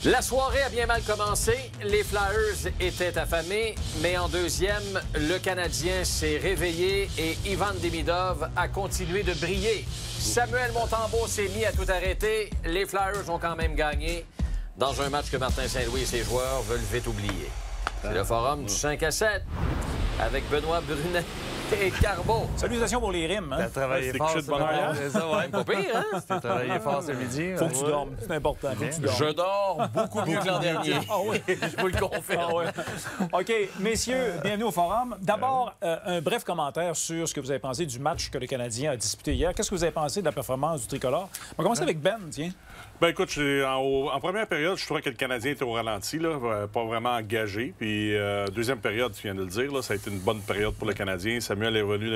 La soirée a bien mal commencé. Les Flyers étaient affamés, mais en deuxième, le Canadien s'est réveillé et Ivan Demidov a continué de briller. Samuel Montembeault s'est mis à tout arrêter. Les Flyers ont quand même gagné dans un match que Martin Saint-Louis et ses joueurs veulent vite oublier. C'est le forum du 5 à 7 avec Benoît Brunet et Carbeau. Salutations pour les rimes. Hein? T'as travaillé fort, couché de bonne heure. c'est ça, ouais. Pas pire, hein? T'as travaillé fort ce midi. Faut que tu dormes, c'est important. Faut que tu dormes. Je dors beaucoup mieux que l'an dernier. Ah oui? Je vous le confirme. Ah ouais. OK, messieurs, bienvenue au Forum. D'abord, un bref commentaire sur ce que vous avez pensé du match que le Canadien a disputé hier. Qu'est-ce que vous avez pensé de la performance du tricolore? On va commencer avec Ben, tiens. Ben écoute, en première période, je trouvais que le Canadien était au ralenti, là, pas vraiment engagé. Puis deuxième période, tu viens de le dire, là, ça a été une bonne période pour le Canadien. Samuel est revenu,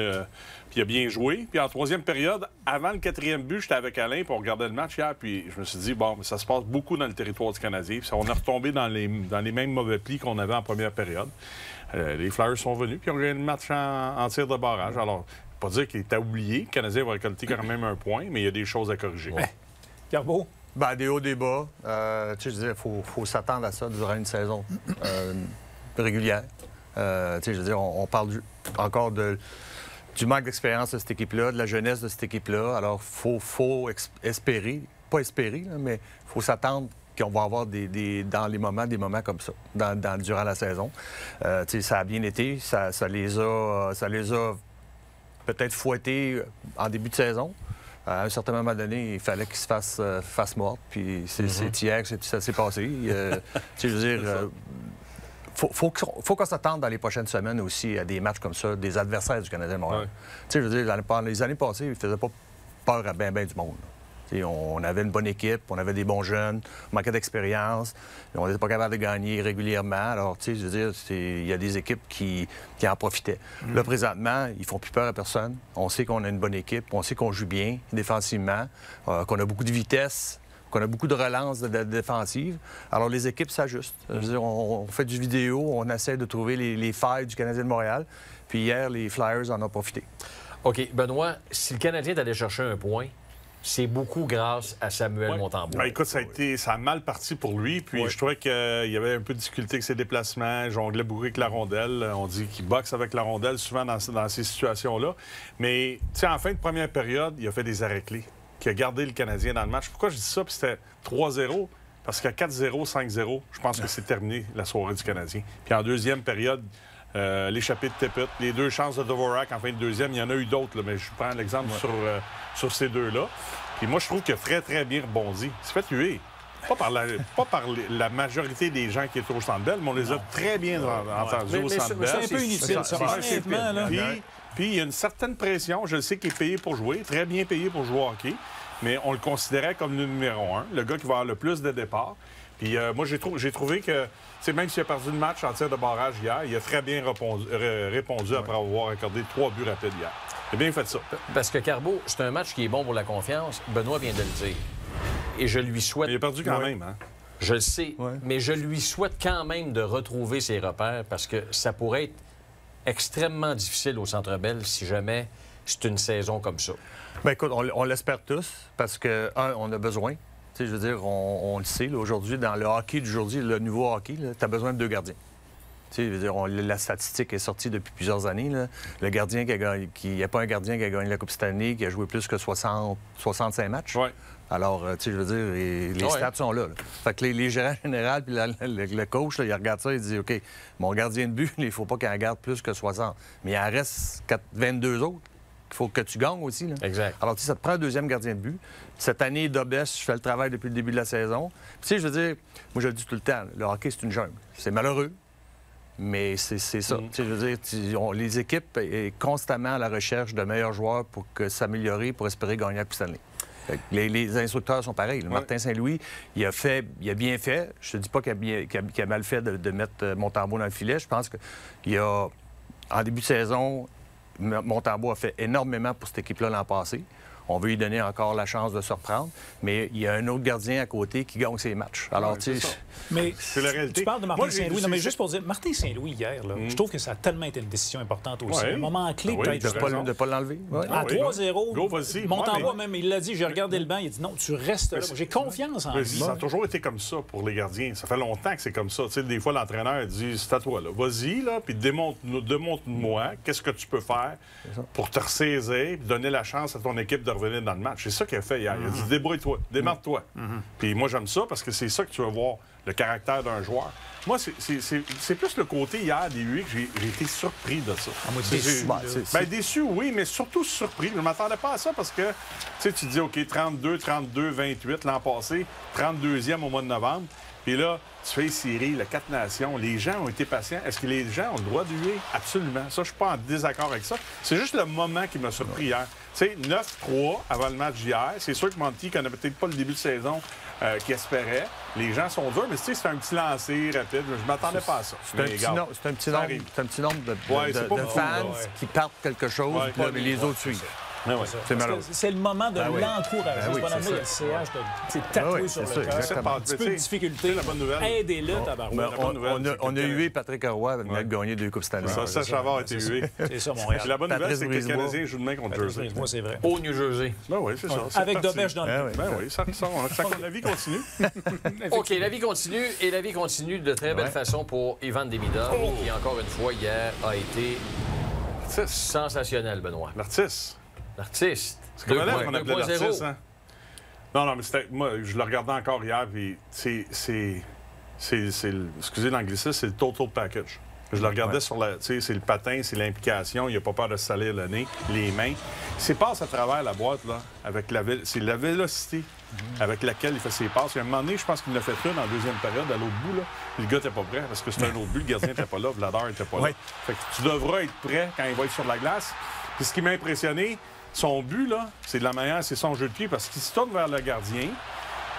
puis il a bien joué. Puis en troisième période, avant le quatrième but, j'étais avec Alain, puis on regardait le match hier, puis je me suis dit, bon, ça se passe beaucoup dans le territoire du Canadien. Puis on est retombé dans les mêmes mauvais plis qu'on avait en première période. Les Flyers sont venus, puis on a gagné le match en tir de barrage. Alors, pas dire qu'il était oublié. Le Canadien va récolter quand même un point, mais il y a des choses à corriger. Ouais. Carbeau? Ben, des hauts, des bas. Tu sais, je disais, il faut s'attendre à ça durant une saison régulière. Tu sais, je veux dire, on parle encore du manque d'expérience de cette équipe-là, de la jeunesse de cette équipe-là. Alors, il faut espérer, pas espérer, là, mais il faut s'attendre qu'on va avoir des moments comme ça, durant la saison. Tu sais, ça a bien été, ça les a peut-être fouettés en début de saison. À un certain moment donné, il fallait qu'il se fasse face morte. Puis c'est hier que ça s'est passé. Tu sais, je veux dire, faut qu'on s'attende dans les prochaines semaines aussi à des matchs comme ça, des adversaires du Canadien de Montréal. Ouais. Tu sais, je veux dire, les années passées, ils ne faisaient pas peur à bien du monde. On avait une bonne équipe, on avait des bons jeunes, on manquait d'expérience, on n'était pas capable de gagner régulièrement. Alors, tu sais, je veux dire, il y a des équipes qui en profitaient. Là, présentement, ils font plus peur à personne. On sait qu'on a une bonne équipe, on sait qu'on joue bien défensivement, qu'on a beaucoup de vitesse, qu'on a beaucoup de relances défensives. Alors, les équipes s'ajustent. Je veux dire, on fait du vidéo, on essaie de trouver les failles du Canadien de Montréal. Puis hier, les Flyers en ont profité. OK. Benoît, si le Canadien est allé chercher un point, c'est beaucoup grâce à Samuel Montembeault. Ben, écoute, ça a mal parti pour lui. Puis je trouvais qu'il y avait un peu de difficulté avec ses déplacements. Il jonglait beaucoup avec la rondelle. On dit qu'il boxe avec la rondelle souvent dans ces situations-là. Mais, tu sais, en fin de première période, il a fait des arrêts clés qui a gardé le Canadien dans le match. Pourquoi je dis ça? Puis c'était 3-0. Parce qu'à 4-0, 5-0, je pense que c'est terminé la soirée du Canadien. Puis en deuxième période, l'échappée de Tippett, les deux chances de Dvorak en fin de deuxième, il y en a eu d'autres, là, mais je prends l'exemple sur ces deux-là. Puis moi, je trouve qu'il a très, très bien rebondi. Il s'est fait tuer. Pas par la majorité des gens qui étaient au Centre Bell, mais on les a très bien entendus au Centre Bell. C'est un peu inutile, ça. Puis il y a une certaine pression. Je sais qu'il est payé pour jouer, très bien payé pour jouer au hockey, mais on le considérait comme le numéro 1, le gars qui va avoir le plus de départs. Puis moi, j'ai trouvé que, même s'il a perdu le match en tir de barrage hier, il a très bien répondu après avoir accordé 3 buts rapides hier. Il a bien fait ça. Parce que Carbeau, c'est un match qui est bon pour la confiance. Benoît vient de le dire. Et je lui souhaite... Il a perdu quand même, hein? Je le sais, mais je lui souhaite quand même de retrouver ses repères parce que ça pourrait être extrêmement difficile au Centre Bell si jamais c'est une saison comme ça. Bien, écoute, on l'espère tous parce que, on a besoin. Tu sais, je veux dire, on le sait, aujourd'hui, dans le hockey d'aujourd'hui, le nouveau hockey, tu as besoin de 2 gardiens. Tu sais, je veux dire, la statistique est sortie depuis plusieurs années. Là. Le gardien qui a gagné... Il n'y a pas un gardien qui a gagné la Coupe cette année, qui a joué plus que 65 matchs. Ouais. Alors, tu sais, je veux dire, les stats sont là. Fait que les gérants généraux puis le coach, là, il regarde ça et dit, OK, mon gardien de but, il ne faut pas qu'il en garde plus que 60. Mais il en reste 22 autres. Il faut que tu gagnes aussi. Là. Exact. Alors, tu sais, ça te prend un deuxième gardien de but. Cette année, Dobes, je fais le travail depuis le début de la saison. Puis, tu sais, je veux dire, moi, je le dis tout le temps, le hockey, c'est une jungle. C'est malheureux, mais c'est ça. Tu sais, je veux dire, les équipes sont constamment à la recherche de meilleurs joueurs pour s'améliorer, pour espérer gagner la Coupe Stanley. Les instructeurs sont pareils. Martin Saint-Louis, il a bien fait. Je te dis pas qu'il a mal fait de mettre Montembeault dans le filet. Je pense qu'en début de saison, Montembeault a fait énormément pour cette équipe-là l'an passé. On veut lui donner encore la chance de se reprendre. Mais il y a un autre gardien à côté qui gagne ses matchs. Alors, tu sais... Mais c'est la réalité. Tu parles de Martin Saint-Louis. Non, mais c'est- juste pour dire, Martin Saint-Louis, hier, là, je trouve que ça a tellement été une décision importante aussi. Ouais. Un moment clé, Ah oui, peut-être. t'as raison. De ne pas l'enlever. Ouais. À oui, 3-0, go, vas-y. Montembois Ouais, mais- même, il l'a dit, j'ai regardé le banc, il a dit non, tu restes là. Moi, j'ai confiance en Mais lui. ça a toujours été comme ça pour les gardiens. Ça fait longtemps que c'est comme ça. Tu sais, des fois, l'entraîneur dit c'est à toi, là. Vas-y, là, puis démontre-moi qu'est-ce que tu peux faire pour te ressaisir, puis donner la chance à ton équipe de revenir dans le match. C'est ça qu'il a fait hier. Il a dit débrouille-toi, démarre-toi. Puis moi, j'aime ça parce que c'est ça que tu vas voir, le caractère d'un joueur. Moi, c'est plus le côté hier des Huit que j'ai été surpris de ça. moi, déçu, là. Ben, déçu, oui, mais surtout surpris. Je ne m'attendais pas à ça parce que, tu sais, tu dis, OK, 32, 28 l'an passé, 32e au mois de novembre. Puis là, tu fais les séries, le 4 Nations, les gens ont été patients. Est-ce que les gens ont le droit de huer? Absolument. Ça, je suis pas en désaccord avec ça. C'est juste le moment qui m'a surpris hier. Tu sais, 9-3 avant le match d'hier. C'est sûr que Monty connaît peut-être pas le début de saison qu'il espérait. Les gens sont durs, mais tu sais, c'est un petit lancer rapide. Je m'attendais pas à ça. C'est un, petit nombre Ouais, c'est pas de beaucoup, fans là, qui partent quelque chose, Ouais, puis là, pas les beaucoup, autres suivent. Ouais, ouais. C'est Parce malheureux. que c'est le moment de Ben oui. l'encourager. Ben oui, Ce bonhomme-là, c'est il a le CH de tatoué oui, sur c'est le ça, cœur. exactement. Un petit peu de difficulté. La bonne nouvelle. Aidez-le, tabarouette. Mais la bonne nouvelle, on a c'est que- hué Patrick Roy avec de gagner 2 Coupes Stanley. Ça, Chavard a été hué. C'est ça, Montréal. Puis la bonne nouvelle, Patrice c'est que le Brisebois. Canadien joue demain contre Jersey. Moi, c'est vrai. Au New Jersey. Ben oui, c'est ça. c'est Avec parti. Dobèche dans le Ah dos. oui. Ben oui, la vie continue. OK, la vie continue et la vie continue de très belle Ouais. façon pour Ivan Demidov, qui, encore une fois, hier, a été sensationnel, Benoît. L'artiste. L'artiste. C'est comme là qu'on appelait 2.0. l'artiste, hein? Non, mais c'était... Moi, je le regardais encore hier, puis excusez l'anglicisme, c'est le total package. Je le regardais sur la... Tu sais, c'est le patin, c'est l'implication, il n'a pas peur de se salir le nez, les mains. Il passe à travers la boîte, là, avec c'est la vélocité avec laquelle il fait ses passes. Il y a un moment donné, je pense qu'il l'a fait une en deuxième période, à l'autre bout, là. Le gars n'était pas prêt, parce que c'était un autre but, le gardien n'était pas là, Vladar n'était pas là. Ouais. Fait que tu devras être prêt quand il va être sur la glace. Puis ce qui m'a impressionné, son but, là, c'est de la manière, c'est son jeu de pied, parce qu'il se tourne vers le gardien.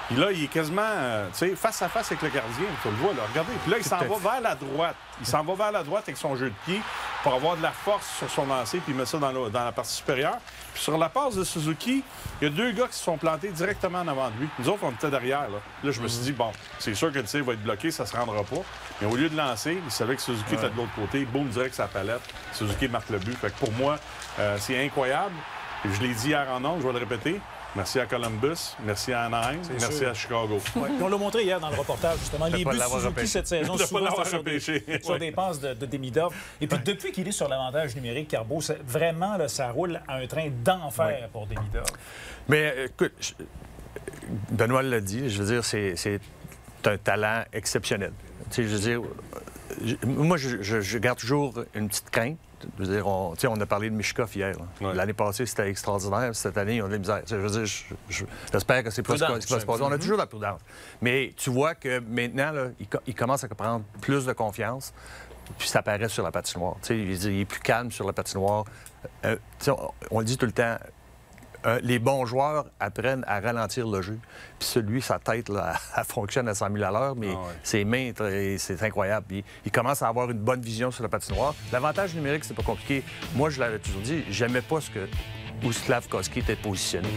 Puis là, il est quasiment, tu sais, face à face avec le gardien. Tu le vois, là. Regardez. Puis là, il s'en va vers la droite. Il s'en va vers la droite avec son jeu de pied pour avoir de la force sur son lancer puis il met ça dans la partie supérieure. Puis sur la passe de Suzuki, il y a 2 gars qui se sont plantés directement en avant de lui. Nous autres, on était derrière, là. Là, je me suis dit, bon, c'est sûr que le tir va être bloqué, ça se rendra pas. Mais au lieu de lancer, il savait que Suzuki était de l'autre côté. Boum, direct sa palette. Suzuki marque le but. Fait que pour moi, c'est incroyable. Et je l'ai dit hier en ondes, je vais le répéter. Merci à Columbus, merci à Anaheim, merci sûr. à Chicago. Ouais. Puis on l'a montré hier dans le reportage, justement. Les pas buts de l'avoir Suzuki repêché. cette saison, De pas souvent, l'avoir c'est repêché. sur des passes de Demidov. Et puis, depuis qu'il est sur l'avantage numérique, Carbeau, vraiment, là, ça roule à un train d'enfer pour Demidov. Mais écoute, Benoît l'a dit, je veux dire, c'est un talent exceptionnel. Tu sais, je veux dire, moi, je garde toujours une petite crainte. Je veux dire, on a parlé de Michkov hier. Ouais. L'année passée, c'était extraordinaire. Cette année, ils ont de la misère. Je veux dire, j'espère que c'est pas ce qui va se passer. On a toujours la prudence. Mais tu vois que maintenant, là, il commence à prendre plus de confiance. Puis ça paraît sur la patinoire. Tu sais, il est plus calme sur la patinoire. Tu sais, on le dit tout le temps. Les bons joueurs apprennent à ralentir le jeu. Puis celui, sa tête, là, elle fonctionne à 100 000 à l'heure, mais ses mains, c'est incroyable. Puis il commence à avoir une bonne vision sur la patinoire. L'avantage numérique, c'est pas compliqué. Moi, je l'avais toujours dit, j'aimais pas où Slavkovski était positionné.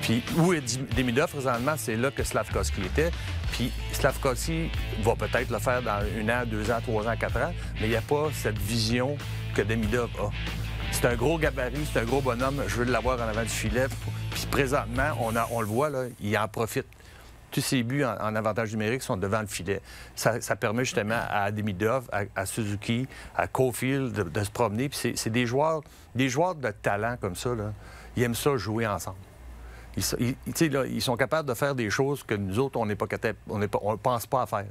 Puis où est Demidov, présentement, c'est là que Slavkovski était. Puis Slavkovski va peut-être le faire dans 1 an, 2 ans, 3 ans, 4 ans, mais il n'y a pas cette vision que Demidov a. C'est un gros gabarit, c'est un gros bonhomme. Je veux l'avoir en avant du filet. Puis présentement, on le voit, là, il en profite. Tous ses buts en avantage numérique sont devant le filet. Ça permet justement à Demidov, à Suzuki, à Caulfield de se promener. Puis c'est des joueurs de talent comme ça, là, ils aiment ça jouer ensemble. Ils sont capables de faire des choses que nous autres, on n'est pas capable, on ne pense pas à faire.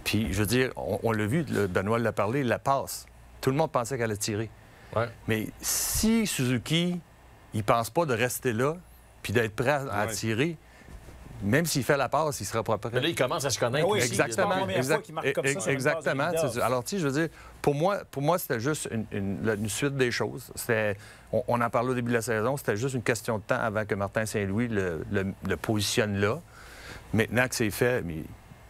Puis, je veux dire, on l'a vu, Benoît l'a parlé, la passe. Tout le monde pensait qu'elle allait tirer. Ouais. Mais si Suzuki, il pense pas de rester là puis d'être prêt à tirer, même s'il fait la passe, il sera pas prêt. Mais là, il commence à se connaître. Oui, aussi. exactement. C'est pas la première fois qu'il marque comme ça sur une Exactement. passe de Demidov. Alors, tu sais, je veux dire, pour moi c'était juste une suite des choses. On en parlait au début de la saison, c'était juste une question de temps avant que Martin Saint-Louis le positionne là. Maintenant que c'est fait,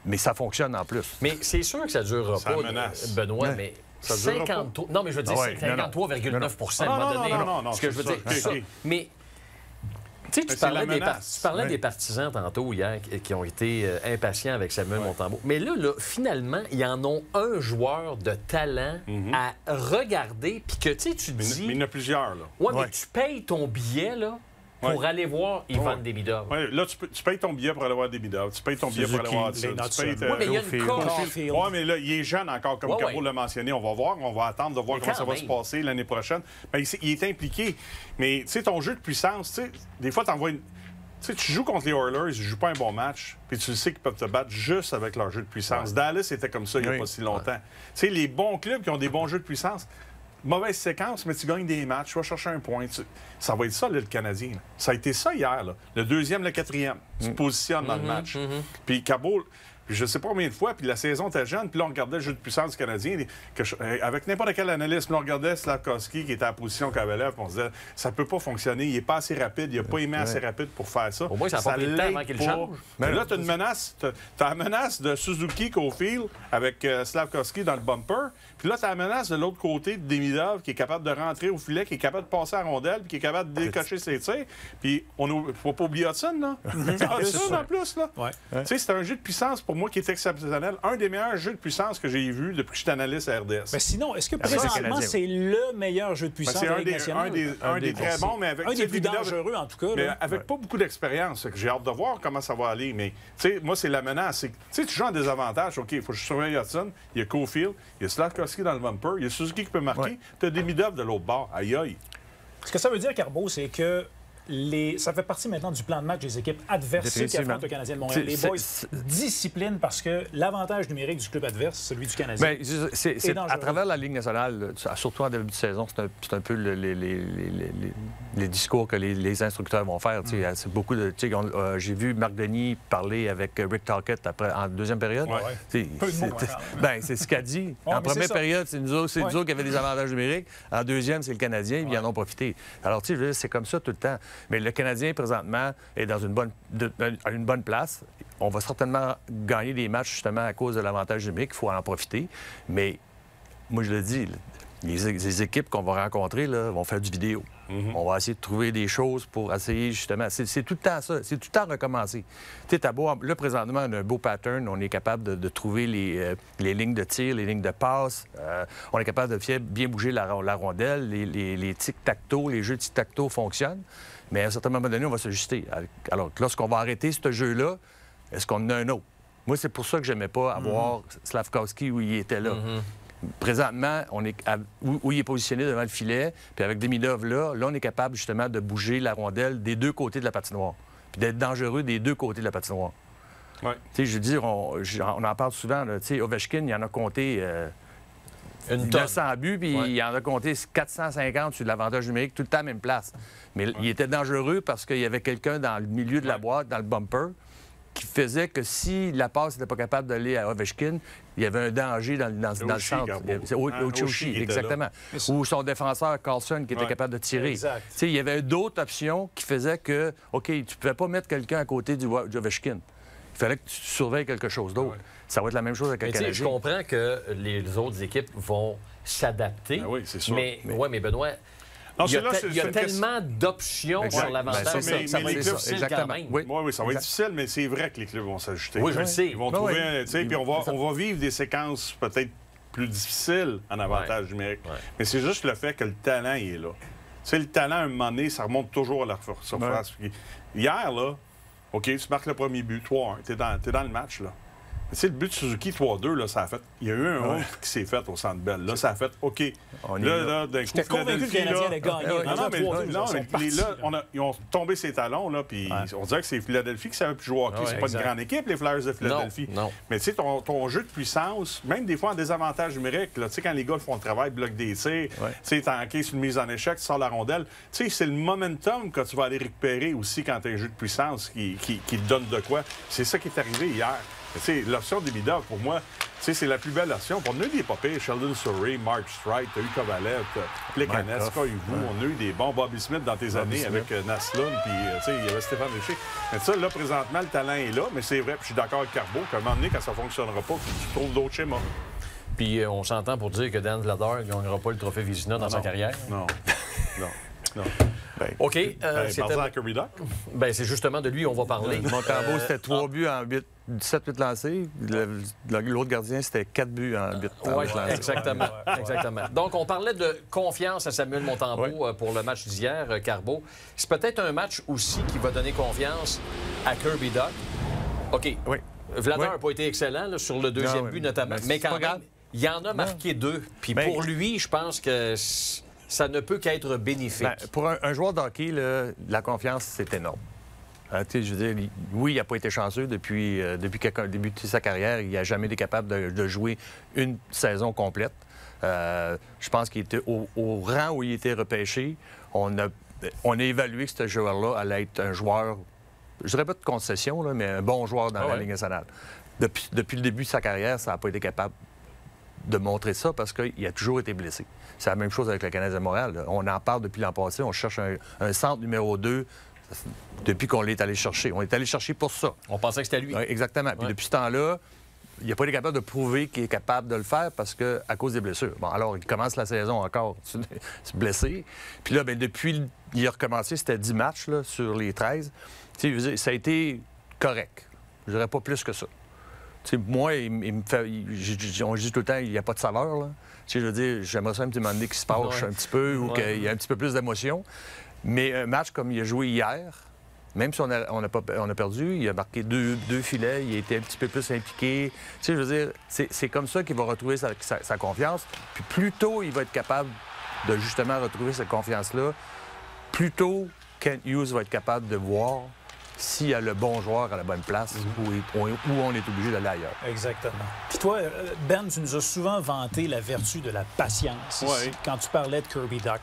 mais ça fonctionne en plus. Mais c'est sûr que ça ne durera Ça pas, menace. Benoît, Ouais. mais Ça durera 53... Non, mais je veux dire, Ah ouais, 53,9 à un moment donné. Non, Ce que je veux dire, c'est ça. ça. OK. Mais Tu sais, tu parlais Ouais. des partisans tantôt hier qui ont été impatients avec Samuel Montembeault. Mais là, finalement, ils en ont un joueur de talent à regarder, puis que tu te dis... Mais il y en a plusieurs, là. Ouais, mais tu payes ton billet, là, pour aller voir Ivan Demidov. Ouais, là, tu payes ton billet pour aller voir Demidov. Tu payes ton billet pour aller voir Hudson. Suzuki, Tu payes, Oui, mais il y a une coche. Oui, mais là, il est jeune encore, comme Cabo l'a mentionné. On va voir, on va attendre de voir Mais comment ça va quand se même. passer l'année prochaine. Ben, il est impliqué. Mais, tu sais, ton jeu de puissance, tu sais, des fois, t'envoies une... Tu sais, tu joues contre les Oilers, ils ne jouent pas un bon match, puis tu sais qu'ils peuvent te battre juste avec leur jeu de puissance. Dallas était comme ça il n'y a pas si longtemps. Tu sais, les bons clubs qui ont des bons jeux de puissance, mauvaise séquence, mais tu gagnes des matchs, tu vas chercher un point. Ça va être ça, là, le Canadien. Là. Ça a été ça hier, là. Le deuxième, le quatrième. Tu te positionnes dans le match. Puis Cabo... Je ne sais pas combien de fois, puis la saison était jeune, puis là, on regardait le jeu de puissance du Canadien. Avec n'importe quel analyste, on regardait Slavkovski qui était à la position Kovalev, puis on se disait, ça ne peut pas fonctionner, il n'est pas assez rapide, il n'a pas aimé assez rapide pour faire ça. Au moins, ça n'a pas pris de temps avant qu'il change. Mais là, tu as une menace. Tu as la menace de Suzuki Caulfield avec Slavkovski dans le bumper, puis là, tu as la menace de l'autre côté de Demidov qui est capable de rentrer au filet, qui est capable de passer à la rondelle, puis qui est capable de décocher ses tirs. Puis, il ne faut pas oublier Hudson, là. Hudson, en plus, là. Ouais. Tu sais, c'est un jeu de puissance pour moi qui est exceptionnel. Un des meilleurs jeux de puissance que j'ai vu depuis que je suis analyste à RDS. Mais sinon, est-ce que c'est présentement, Canadien. c'est le meilleur jeu de Ben, puissance c'est de la Ligue nationale? un des très bons, mais avec Un des plus Demidov- dangereux, en tout cas. mais là. avec pas beaucoup d'expérience. J'ai hâte de voir comment ça va aller. Mais, tu sais, moi, c'est la menace. Tu sais, tu joues en désavantage. OK, il faut que je surveille Hudson. Il y a Caulfield. Il y a Slavkovski dans le bumper. Il y a Suzuki qui peut marquer. Ouais. Puis tu as Demidov de l'autre bord. Aïe, aïe. Ce que ça veut dire, Carbo, c'est que ça fait partie maintenant du plan de match des équipes adverses ceux qui Définitivement. affrontent le Canadien de Montréal. Les C'est- boys, discipline parce que l'avantage numérique du club adverse, celui du Canadien. Bien, c'est dangereux. à travers la Ligue nationale, surtout en début de saison, c'est un peu les discours que les instructeurs vont faire. Tu sais, c'est beaucoup de. Tu sais, j'ai vu Marc Denis parler avec Rick Tocchet en deuxième période. Ouais. Tu sais, Peu de mots, hein, quand même. ben, c'est ce qu'a dit. Ouais, En mais première c'est ça. période, c'est nous autres, Ouais. qui avaient des avantages numériques. En deuxième, c'est le Canadien, puis ils en ont profité. Alors, tu sais, je veux dire, c'est comme ça tout le temps. Mais le Canadien, présentement, est dans une bonne place. On va certainement gagner des matchs, justement, à cause de l'avantage numérique. Il faut en profiter. Mais, moi, je le dis, les équipes qu'on va rencontrer là, vont faire du vidéo. On va essayer de trouver des choses pour essayer, justement. C'est tout le temps ça. C'est tout le temps recommencer. Tu sais, là, présentement, on a un beau pattern. On est capable de trouver les lignes de tir, les lignes de passe. On est capable de bien bouger la rondelle. Les tic-tac-toe, les jeux tic-tac-toe fonctionnent. Mais à un certain moment donné, on va s'ajuster. Alors, lorsqu'on va arrêter ce jeu-là, est-ce qu'on en a un autre? Moi, c'est pour ça que j'aimais pas avoir Slavkovski où il était là. Présentement, où il est positionné devant le filet, puis avec Demidov là, on est capable justement de bouger la rondelle des deux côtés de la patinoire, puis d'être dangereux des deux côtés de la patinoire. Ouais. Tu sais, je veux dire, on en parle souvent, là, tu sais, Ovechkin, il en a compté Une tonne. 900 buts, puis il en a compté 450 sur l'avantage numérique, tout le temps à la même place. Mais il était dangereux parce qu'il y avait quelqu'un dans le milieu de la boîte, dans le bumper, qui faisait que si la passe n'était pas capable d'aller à Ovechkin, il y avait un danger dans le Oshie, centre. Garbo. C'est Oshie Oshie, qui était exactement. Ou son défenseur, Carlson, qui était Ouais. capable de tirer. Exact. Tu sais, il y avait d'autres options qui faisaient que, OK, tu ne pouvais pas mettre quelqu'un à côté du Ovechkin. Il fallait que tu surveilles quelque chose d'autre. Ouais. Ça va être la même chose avec le Mais tu sais, je Canadien. comprends que les autres équipes vont s'adapter. Ben oui, c'est sûr. Mais Benoît, Non, il y a, c'est là, il y a c'est une question- tellement d'options Exact. sur l'avantage. Ben, c'est ça, ça. ça va Mais être les clubs, difficile exactement. quand même. Oui. Oui, ça va être Exact. difficile, mais c'est vrai que les clubs vont s'ajuster. Oui, je le sais. Ils vont Ben trouver, oui. tu sais, puis on va vivre des séquences peut-être plus difficiles en avantage numérique. Ouais. Mais c'est juste le fait que le talent il est là. Tu sais, le talent, à un moment donné, ça remonte toujours à la surface. Puis hier, là, OK, tu marques le premier but, 3-1, t'es dans le match, là. Mais tu sais, le but de Suzuki, 3-2, là, ça a fait... Il y a eu un honte qui s'est fait au Centre Bell. Là, ça a fait, OK, On est là, d'un coup, J'étais convaincu que le Philadelphie, Canadien là... allait gagner. ouais, Non, mais, Ils non, sont mais partis, là, là. ils ont tombé ses talons, là, puis on dirait que c'est Philadelphie qui savait plus jouer au hockey. Ah ouais, C'est pas exact. une grande équipe, les Flyers de Philadelphie. Non. Mais tu sais, ton jeu de puissance, même des fois en désavantage numérique, là, tu sais, quand les gars font le travail, bloquent des tirs, tu sais, t'es enqué sur une mise en échec, tu sors la rondelle, tu sais, c'est le momentum que tu vas aller récupérer aussi quand tu as un jeu de puissance qui te donne de quoi. C'est ça qui est arrivé hier. Tu sais, l'option des Demidov, pour moi, tu sais, c'est la plus belle option. On a eu des papiers, Sheldon Surrey, Mark Streit, t'as eu Kovalev, Plekanec, on a eu des bons Bobby Smith dans tes années avec Naslund, puis tu sais, il y avait Stéphane Richer. Mais ça, là, présentement, le talent est là, mais c'est vrai, puis je suis d'accord avec Carbo, qu'à un moment donné, quand ça ne fonctionnera pas, tu trouves d'autres schémas. Puis on s'entend pour dire que Dan Vladar ne gagnera pas le trophée Vizina dans sa carrière. Non. Non. Non. OK. Parlons à Kirby Dach. Ben, c'est justement de lui qu'on va parler. Montembeault, c'était 3 buts en 17-8 lancés. L'autre gardien, c'était 4 buts en 8 Oui, lancés. exactement. Exactement. Donc, on parlait de confiance à Samuel Montembeault pour le match d'hier, Carbeau. C'est peut-être un match aussi qui va donner confiance à Kirby Dach. OK. Oui. Vladar n'a pas été excellent là, sur le deuxième but, notamment. Mais quand même, il en a marqué 2. Puis pour lui, je pense que ça ne peut qu'être bénéfique. Ben, pour un joueur de hockey, là, la confiance, c'est énorme. Je veux dire, oui, il n'a pas été chanceux depuis qu'il a débuté sa carrière. Il n'a jamais été capable de jouer une saison complète. Je pense qu'il était au rang où il était repêché. On a évalué que ce joueur-là allait être un joueur, je dirais pas de concession, là, mais un bon joueur dans la Ligue nationale. Depuis le début de sa carrière, ça n'a pas été capable de montrer ça parce qu'il a toujours été blessé. C'est la même chose avec le Canadien de Montréal. Là. On en parle depuis l'an passé. On cherche un centre numéro 2 depuis qu'on l'est allé chercher. On est allé chercher pour ça. On pensait que c'était lui. Oui, exactement. Puis depuis ce temps-là, il n'a pas été capable de prouver qu'il est capable de le faire à cause des blessures. Bon, alors, il commence la saison encore blessé. Puis là, bien, depuis il a recommencé, c'était 10 matchs là, sur les 13. Tu sais, ça a été correct. Je dirais pas plus que ça. T'sais, moi, on dit tout le temps, il n'y a pas de saveur. Là. Je veux dire, j'aimerais ça un petit moment donné qu'il se passe un petit peu ou qu'il y ait un petit peu plus d'émotion. Mais un match comme il a joué hier, même si on a perdu, il a marqué deux filets, il a été un petit peu plus impliqué. Je veux dire, c'est comme ça qu'il va retrouver sa confiance. Puis plus tôt il va être capable de justement retrouver cette confiance-là, plus tôt Kent Hughes va être capable de voir s'il y a le bon joueur à la bonne place où on est obligé d'aller ailleurs. Exactement. Puis toi, Ben, tu nous as souvent vanté la vertu de la patience ici, quand tu parlais de Kirby Dach.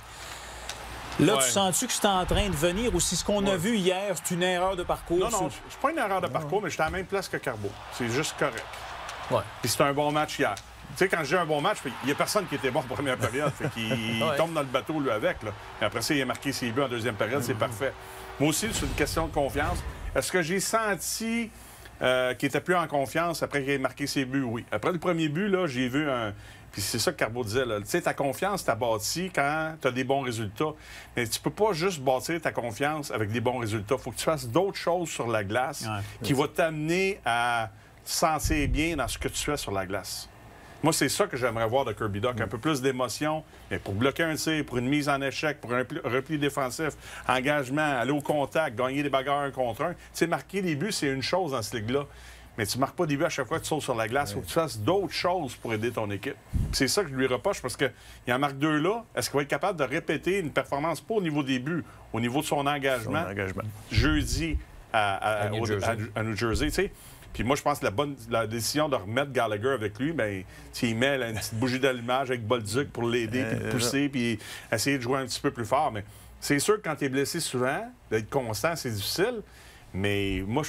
Là, tu sens-tu que c'est en train de venir ou si ce qu'on a vu hier, c'est une erreur de parcours? Non, c'est pas une erreur de parcours, mais j'étais à la même place que Carbeau. C'est juste correct. Ouais. Puis c'était un bon match hier. Tu sais, quand j'ai un bon match, il n'y a personne qui était bon en première période. Fait qu'il tombe dans le bateau, lui, avec. Là. Et après ça, il a marqué ses buts en deuxième période. C'est parfait. Moi aussi, c'est une question de confiance. Est-ce que j'ai senti qu'il était plus en confiance après qu'il ait marqué ses buts? Oui. Après le premier but, là, j'ai vu un... Puis c'est ça que Carbeau disait. Tu sais, ta confiance, t'as bâti quand tu as des bons résultats. Mais tu peux pas juste bâtir ta confiance avec des bons résultats. Il faut que tu fasses d'autres choses sur la glace qui vont t'amener à te sentir bien dans ce que tu fais sur la glace. Moi, c'est ça que j'aimerais voir de Kirby Dach. Un peu plus d'émotion, mais pour bloquer un tir, pour une mise en échec, pour un repli défensif, engagement, aller au contact, gagner des bagarres 1 contre 1. Tu sais, marquer des buts, c'est une chose dans cette ligue-là. Mais tu ne marques pas des buts à chaque fois que tu sautes sur la glace. Il faut que tu fasses d'autres choses pour aider ton équipe. C'est ça que je lui reproche parce qu'il en marque 2 là. Est-ce qu'il va être capable de répéter une performance, pas au niveau des buts, au niveau de son engagement, jeudi à New Jersey, tu sais? Puis moi, je pense que la décision de remettre Gallagher avec lui, bien, s'il met une petite bougie d'allumage avec Bolduc pour l'aider, puis le pousser, puis essayer de jouer un petit peu plus fort. Mais c'est sûr que quand tu es blessé souvent, d'être constant, c'est difficile. Mais moi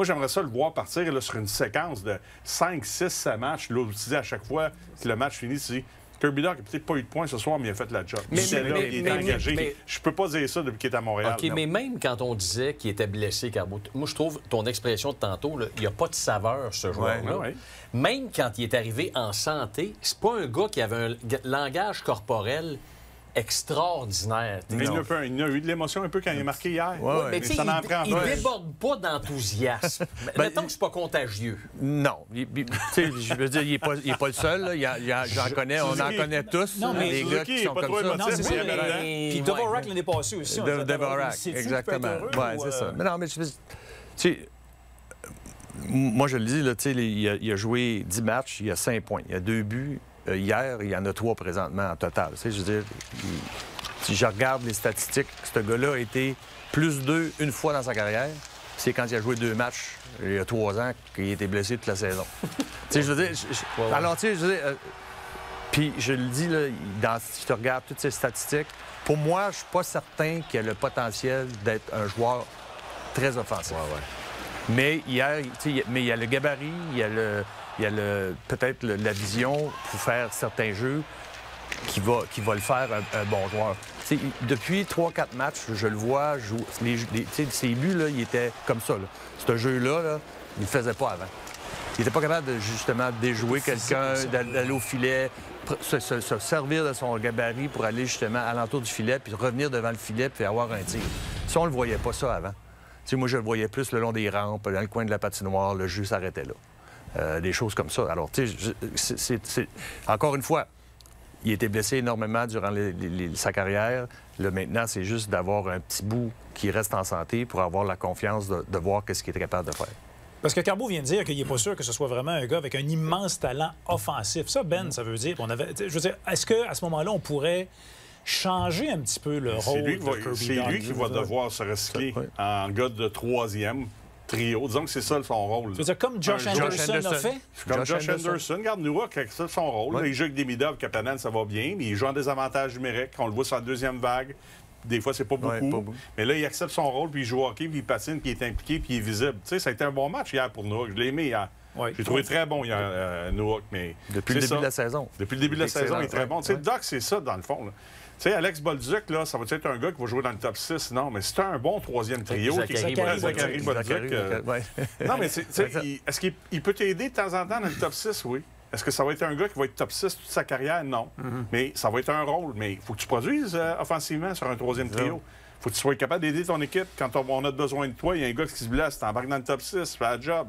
j'aimerais ça le voir partir là, sur une séquence de 5, 6, 7 matchs. Là, tu dis à chaque fois que le match finit, tu dis Kirby Dach n'a peut-être pas eu de points ce soir, mais il a fait la job. Il est engagé. Je peux pas dire ça depuis qu'il est à Montréal. OK, mais même quand on disait qu'il était blessé, Carbeau, moi, je trouve ton expression de tantôt, là, il n'y a pas de saveur, ce joueur-là. Même quand il est arrivé en santé, c'est pas un gars qui avait un langage corporel extraordinaire. Mais il a eu de l'émotion un peu quand il est marqué hier. Mais ça n'en prend pas. Il déborde pas d'enthousiasme. Mettons que c'est pas contagieux. Non. Je veux dire, il n'est pas le seul. J'en connais, on en connaît tous. Non, mais les gars qui sont comme ça. Non, c'est ça. Puis Dvorak l'année passée aussi. Dvorak, exactement. Oui, c'est ça. Mais non, mais tu sais, moi, je le dis, là, il a joué 10 matchs, il a 5 points. Il a 2 buts. Hier, il y en a 3 présentement en total. Tu sais, je veux dire, si je regarde les statistiques, ce gars-là a été plus 2 une fois dans sa carrière. C'est quand il a joué 2 matchs il y a 3 ans qu'il a été blessé toute la saison. Tu sais, je veux dire... Alors, tu sais, je veux dire... Puis, je le dis, là, si tu regardes toutes ces statistiques, pour moi, je ne suis pas certain qu'il a le potentiel d'être un joueur très offensif. Mais hier, tu sais, il y a le gabarit, il y a peut-être la vision pour faire certains jeux qui va le faire un bon joueur. T'sais, depuis 3-4 matchs, je le vois jouer. Ses buts, là, il était comme ça. Là. Ce jeu-là, il ne le faisait pas avant. Il n'était pas capable de, justement, déjouer quelqu'un, d'aller au filet, se servir de son gabarit pour aller, justement, alentour du filet, puis revenir devant le filet, puis avoir un tir. Ça, on ne le voyait pas ça avant. Tu sais, moi, je le voyais plus le long des rampes, dans le coin de la patinoire, le jeu s'arrêtait là. Des choses comme ça. Alors, tu sais, encore une fois, il a été blessé énormément durant sa carrière. Là, maintenant, c'est juste d'avoir un petit bout qui reste en santé pour avoir la confiance de voir ce qu'il est capable de faire. Parce que Carbeau vient de dire qu'il n'est pas sûr que ce soit vraiment un gars avec un immense talent offensif. Ça, Ben, ça veut dire... je veux dire, est-ce qu'à ce moment-là, on pourrait changer un petit peu le rôle de Kirby Dach? C'est lui qui va devoir se recycler en gars de troisième trio. Disons que c'est ça son rôle. Tu veux dire, comme Josh Anderson a fait? Comme Josh Anderson. Regarde, Newhook, c'est son rôle. Là, il joue avec Demidov, Kapanen, ça va bien, mais il joue en désavantage numérique. On le voit sur la deuxième vague. Des fois, c'est pas beaucoup. Ouais, pas beaucoup. Mais là, il accepte son rôle, puis il joue au hockey, puis il patine, puis il est impliqué, puis il est visible. Tu sais, ça a été un bon match hier pour Newhook. Je l'ai aimé hier. Ouais. J'ai trouvé très bon hier, Newhook. Mais depuis le début de la saison. Depuis le début de la saison, il est très bon. Tu sais, Doc, c'est ça, dans le fond. Tu sais, Alex Bolduc, là, ça va être un gars qui va jouer dans le top 6? Non, mais c'est un bon troisième trio. Zachary Bolduc. Non, mais est-ce qu'il peut t'aider de temps en temps dans le top 6? Oui. Est-ce que ça va être un gars qui va être top 6 toute sa carrière? Non. Mais ça va être un rôle. Mais il faut que tu produises offensivement sur un troisième trio. Il faut que tu sois capable d'aider ton équipe. Quand on a besoin de toi, il y a un gars qui se blesse, t'embarques dans le top 6, fais la job.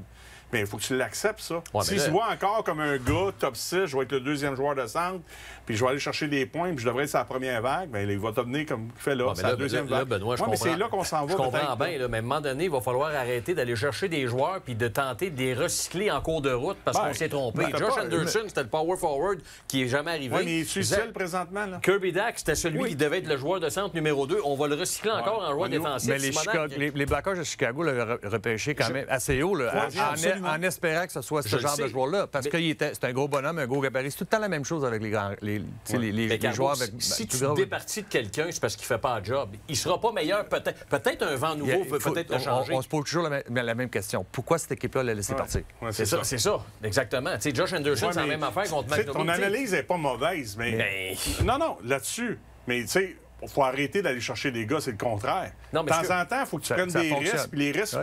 Mais il faut que tu l'acceptes, ça. Ouais, s'il se voit encore comme un gars top 6, je vais être le deuxième joueur de centre, puis je vais aller chercher des points, puis je devrais être sa première vague, bien, il va t'amener comme il fait là, c'est la deuxième vague. Benoît, mais c'est là qu'on s'en va. Je comprends bien, là, mais à un moment donné, il va falloir arrêter d'aller chercher des joueurs puis de tenter de les recycler en cours de route parce qu'on s'est trompé. Josh Anderson, c'était le power forward qui n'est jamais arrivé. Oui, mais il est seul présentement. Là. Kirby Dach, c'était celui qui devait être le joueur de centre numéro 2. On va le recycler encore en joueur défensif. Mais les Blackhawks de Chicago l'avaient repêché quand même assez haut, en espérant que ce soit ce genre de joueur-là. Parce que c'est un gros bonhomme, un gros gabarit. C'est tout le temps la même chose avec les joueurs avec... Si tu te départis de quelqu'un, c'est parce qu'il ne fait pas le job. Il ne sera pas meilleur, peut-être. Peut-être un vent nouveau peut peut-être le changer. On se pose toujours la même question. Pourquoi cette équipe-là l'a laissé partir? C'est ça. Exactement. Tu sais, Josh Anderson, c'est la même affaire contre McNamara. Ton analyse n'est pas mauvaise, mais... Non, là-dessus. Mais tu sais... Il faut arrêter d'aller chercher des gars, c'est le contraire. De temps en temps, il faut que tu prennes des risques. Puis les risques,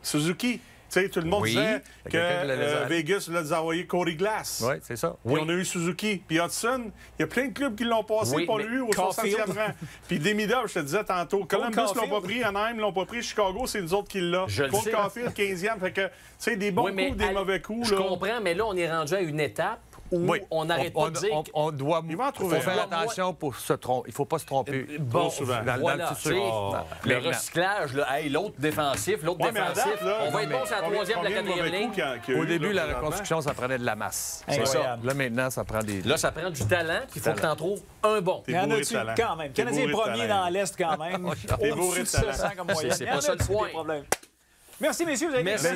Suzuki. Tu sais, tout le monde disait que Vegas l'a envoyé Cody Glass. Oui, c'est ça. Puis on a eu Suzuki. Puis Hudson, il y a plein de clubs qui l'ont passé, pas lui, au 60e rang. Puis Demidov, je te disais tantôt, Columbus l'ont pas pris, Anaheim l'ont pas pris, Chicago, c'est nous autres qui l'ont. Cole Caulfield, 15e. Fait que, tu sais, des bons coups, des mauvais coups. Je comprends, mais là, on est rendu à une étape où on n'arrête pas de dire... On doit faire attention pour se tromper. Il ne faut pas se tromper trop souvent. Dans le futur. Le recyclage, l'autre défensif, on va être bon sur la troisième, la quatrième ligne. Au début, la reconstruction, ça prenait de la masse. C'est ça. Là, maintenant, ça prend des... Là, ça prend du talent, puis il faut que tu en trouves un bon. Il y en a-tu quand même? Canadien premier dans l'Est quand même. T'es bourré de talent. C'est pas ça le point. Merci, messieurs. Vous avez merci.